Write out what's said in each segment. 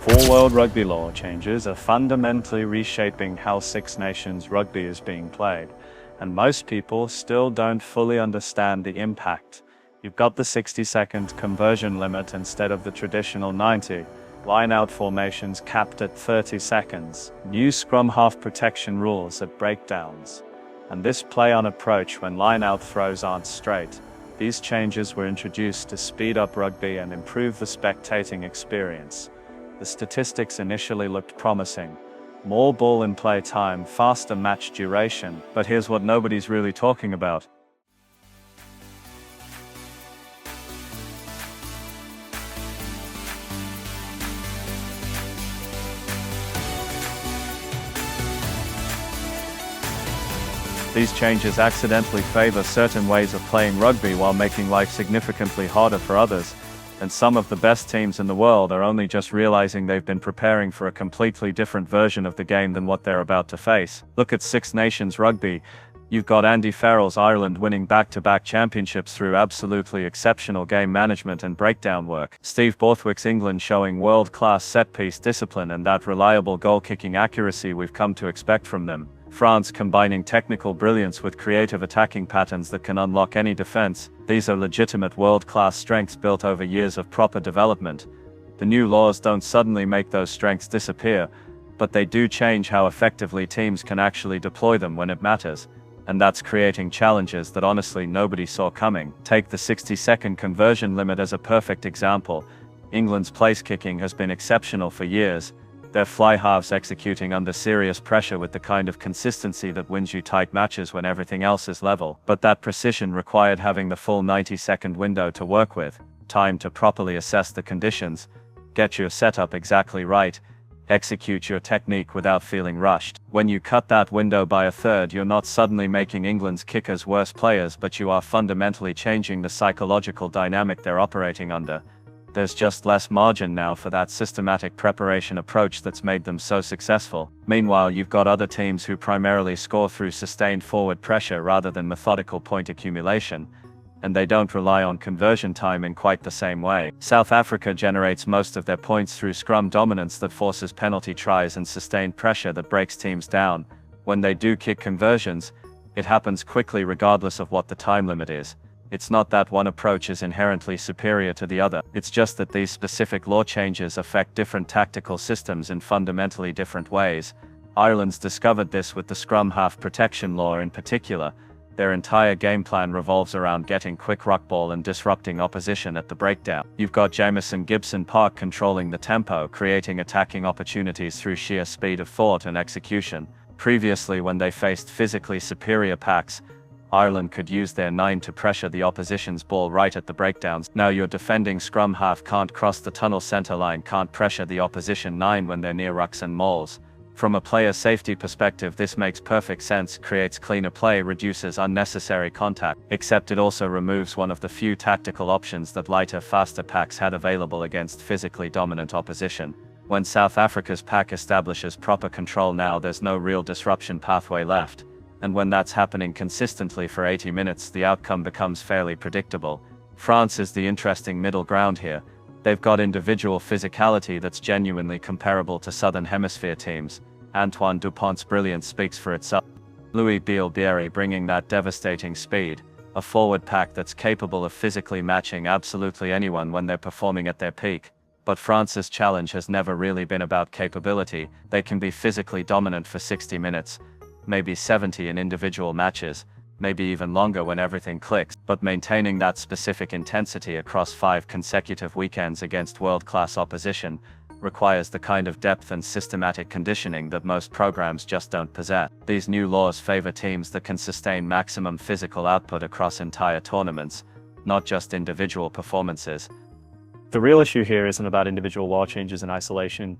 Four World Rugby law changes are fundamentally reshaping how Six Nations rugby is being played, and most people still don't fully understand the impact. You've got the 60-second conversion limit instead of the traditional 90, line-out formations capped at 30 seconds, new scrum-half protection rules at breakdowns, and this play-on approach when line-out throws aren't straight. These changes were introduced to speed up rugby and improve the spectating experience. The statistics initially looked promising. More ball in play time, faster match duration, but here's what nobody's really talking about. These changes accidentally favor certain ways of playing rugby while making life significantly harder for others. And some of the best teams in the world are only just realizing they've been preparing for a completely different version of the game than what they're about to face. Look at Six Nations rugby. You've got Andy Farrell's Ireland winning back-to-back championships through absolutely exceptional game management and breakdown work. Steve Borthwick's England showing world-class set-piece discipline and that reliable goal-kicking accuracy we've come to expect from them. France combining technical brilliance with creative attacking patterns that can unlock any defense. These are legitimate world-class strengths built over years of proper development. The new laws don't suddenly make those strengths disappear, but they do change how effectively teams can actually deploy them when it matters. And that's creating challenges that honestly nobody saw coming. Take the 60-second conversion limit as a perfect example. England's place kicking has been exceptional for years. Their fly halves executing under serious pressure with the kind of consistency that wins you tight matches when everything else is level. But that precision required having the full 90-second window to work with, time to properly assess the conditions, get your setup exactly right, execute your technique without feeling rushed. When you cut that window by a third, you're not suddenly making England's kickers worse players, but you are fundamentally changing the psychological dynamic they're operating under. There's just less margin now for that systematic preparation approach that's made them so successful. Meanwhile, you've got other teams who primarily score through sustained forward pressure rather than methodical point accumulation, and they don't rely on conversion time in quite the same way. South Africa generates most of their points through scrum dominance that forces penalty tries and sustained pressure that breaks teams down. When they do kick conversions, it happens quickly regardless of what the time limit is. It's not that one approach is inherently superior to the other, it's just that these specific law changes affect different tactical systems in fundamentally different ways. Ireland's discovered this with the scrum-half protection law in particular. Their entire game plan revolves around getting quick ruck ball and disrupting opposition at the breakdown. You've got Jamison Gibson Park controlling the tempo, creating attacking opportunities through sheer speed of thought and execution. Previously, when they faced physically superior packs, Ireland could use their 9 to pressure the opposition's ball right at the breakdowns. Now your defending scrum half can't cross the tunnel center line, can't pressure the opposition 9 when they're near rucks and mauls. From a player safety perspective, this makes perfect sense, creates cleaner play, reduces unnecessary contact, except it also removes one of the few tactical options that lighter, faster packs had available against physically dominant opposition. When South Africa's pack establishes proper control now, there's no real disruption pathway left. And when that's happening consistently for 80 minutes, the outcome becomes fairly predictable. France is the interesting middle ground here. They've got individual physicality that's genuinely comparable to Southern Hemisphere teams. Antoine Dupont's brilliance speaks for itself. Louis Bielbieri bringing that devastating speed, a forward pack that's capable of physically matching absolutely anyone when they're performing at their peak. But France's challenge has never really been about capability. They can be physically dominant for 60 minutes, maybe 70 in individual matches, maybe even longer when everything clicks, but maintaining that specific intensity across 5 consecutive weekends against world-class opposition requires the kind of depth and systematic conditioning that most programs just don't possess. These new laws favor teams that can sustain maximum physical output across entire tournaments, not just individual performances. The real issue here isn't about individual law changes in isolation.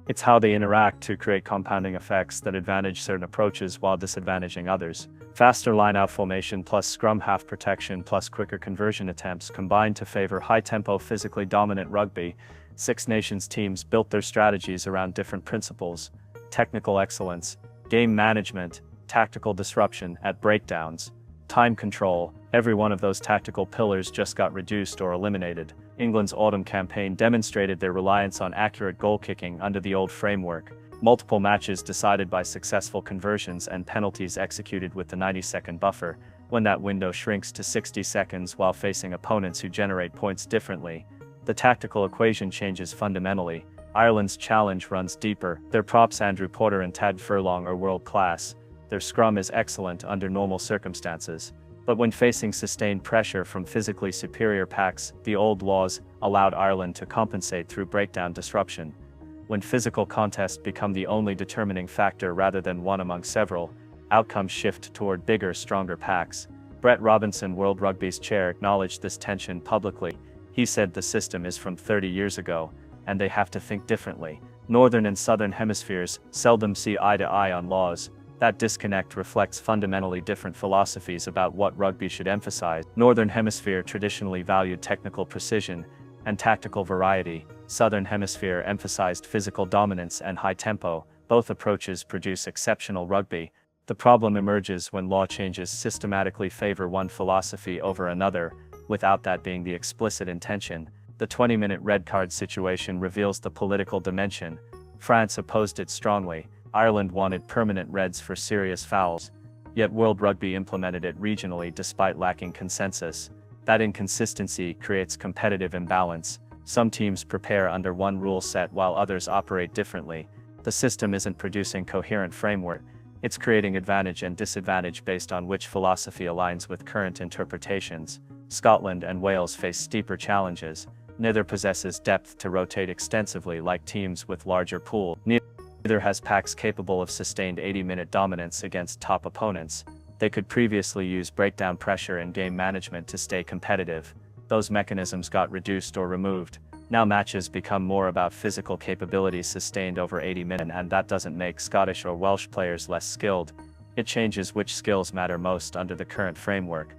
It's how they interact to create compounding effects that advantage certain approaches while disadvantaging others. Faster line-out formation plus scrum-half protection plus quicker conversion attempts combined to favor high-tempo, physically dominant rugby. Six Nations teams built their strategies around different principles: technical excellence, game management, tactical disruption at breakdowns. Time control. Every one of those tactical pillars just got reduced or eliminated. England's autumn campaign demonstrated their reliance on accurate goal kicking under the old framework. Multiple matches decided by successful conversions and penalties executed with the 90-second buffer. When that window shrinks to 60 seconds while facing opponents who generate points differently, the tactical equation changes fundamentally. Ireland's challenge runs deeper. Their props Andrew Porter and Tad Furlong are world-class. Their scrum is excellent under normal circumstances. But when facing sustained pressure from physically superior packs, the old laws allowed Ireland to compensate through breakdown disruption. When physical contests become the only determining factor rather than one among several, outcomes shift toward bigger, stronger packs. Brett Robinson, World Rugby's chair, acknowledged this tension publicly. He said the system is from 30 years ago, and they have to think differently. Northern and Southern hemispheres seldom see eye to eye on laws. That disconnect reflects fundamentally different philosophies about what rugby should emphasize. Northern Hemisphere traditionally valued technical precision and tactical variety. Southern Hemisphere emphasized physical dominance and high tempo. Both approaches produce exceptional rugby. The problem emerges when law changes systematically favor one philosophy over another, without that being the explicit intention. The 20-minute red card situation reveals the political dimension. France opposed it strongly. Ireland wanted permanent reds for serious fouls. Yet World Rugby implemented it regionally despite lacking consensus. That inconsistency creates competitive imbalance. Some teams prepare under one rule set while others operate differently. The system isn't producing coherent framework. It's creating advantage and disadvantage based on which philosophy aligns with current interpretations. Scotland and Wales face steeper challenges. Neither possesses depth to rotate extensively like teams with larger pools. Neither has packs capable of sustained 80-minute dominance against top opponents. They could previously use breakdown pressure and game management to stay competitive. Those mechanisms got reduced or removed. Now matches become more about physical capabilities sustained over 80 minutes, and that doesn't make Scottish or Welsh players less skilled. It changes which skills matter most under the current framework.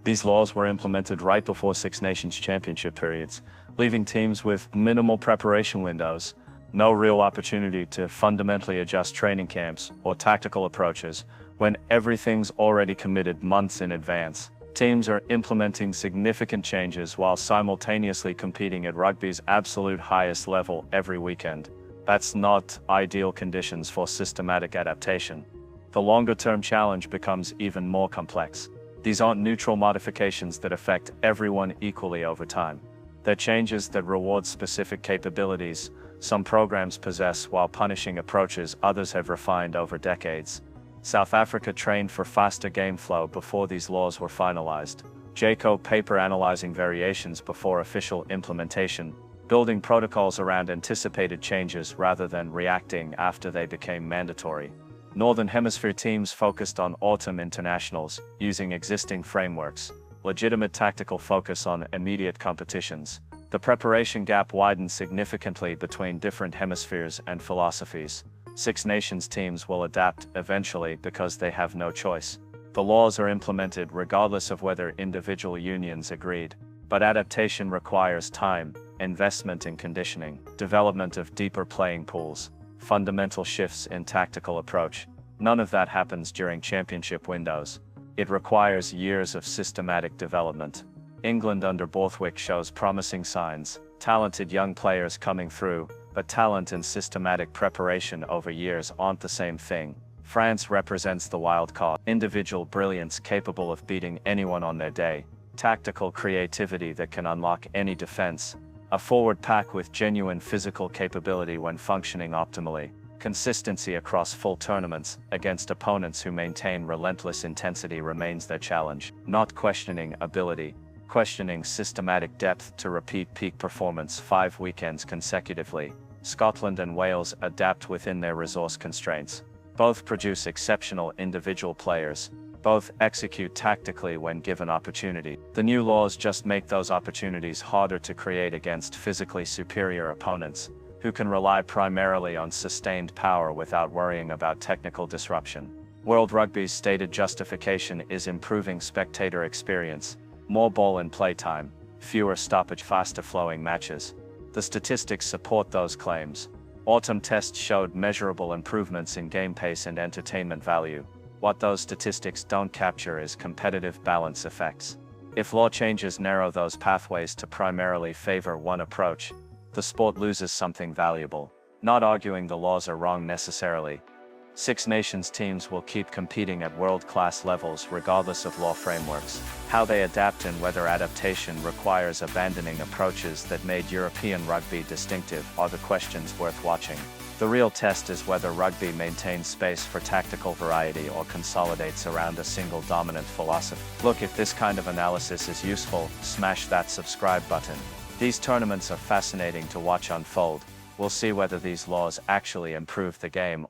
These laws were implemented right before Six Nations Championship periods, leaving teams with minimal preparation windows, no real opportunity to fundamentally adjust training camps or tactical approaches when everything's already committed months in advance. Teams are implementing significant changes while simultaneously competing at rugby's absolute highest level every weekend. That's not ideal conditions for systematic adaptation. The longer-term challenge becomes even more complex. These aren't neutral modifications that affect everyone equally over time. They're changes that reward specific capabilities some programs possess while punishing approaches others have refined over decades. South Africa trained for faster game flow before these laws were finalized. JCO paper analyzing variations before official implementation, building protocols around anticipated changes rather than reacting after they became mandatory. Northern Hemisphere teams focused on autumn internationals, using existing frameworks, legitimate tactical focus on immediate competitions. The preparation gap widened significantly between different hemispheres and philosophies. Six Nations teams will adapt eventually because they have no choice. The laws are implemented regardless of whether individual unions agreed. But adaptation requires time, investment in conditioning, development of deeper playing pools, fundamental shifts in tactical approach. None of that happens during championship windows. It requires years of systematic development. England under Borthwick shows promising signs, talented young players coming through, but talent and systematic preparation over years aren't the same thing. France represents the wild card, individual brilliance capable of beating anyone on their day, tactical creativity that can unlock any defense, a forward pack with genuine physical capability when functioning optimally, consistency across full tournaments against opponents who maintain relentless intensity remains their challenge, not questioning ability. Questioning systematic depth to repeat peak performance 5 weekends consecutively. Scotland and Wales adapt within their resource constraints. Both produce exceptional individual players. Both execute tactically when given opportunity. The new laws just make those opportunities harder to create against physically superior opponents, who can rely primarily on sustained power without worrying about technical disruption. World Rugby's stated justification is improving spectator experience. More ball and play time, fewer stoppage, faster flowing matches. The statistics support those claims. Autumn tests showed measurable improvements in game pace and entertainment value. What those statistics don't capture is competitive balance effects. If law changes narrow those pathways to primarily favor one approach, the sport loses something valuable. Not arguing the laws are wrong necessarily. Six Nations teams will keep competing at world-class levels regardless of law frameworks. How they adapt and whether adaptation requires abandoning approaches that made European rugby distinctive are the questions worth watching. The real test is whether rugby maintains space for tactical variety or consolidates around a single dominant philosophy. Look, if this kind of analysis is useful, smash that subscribe button. These tournaments are fascinating to watch unfold. We'll see whether these laws actually improve the game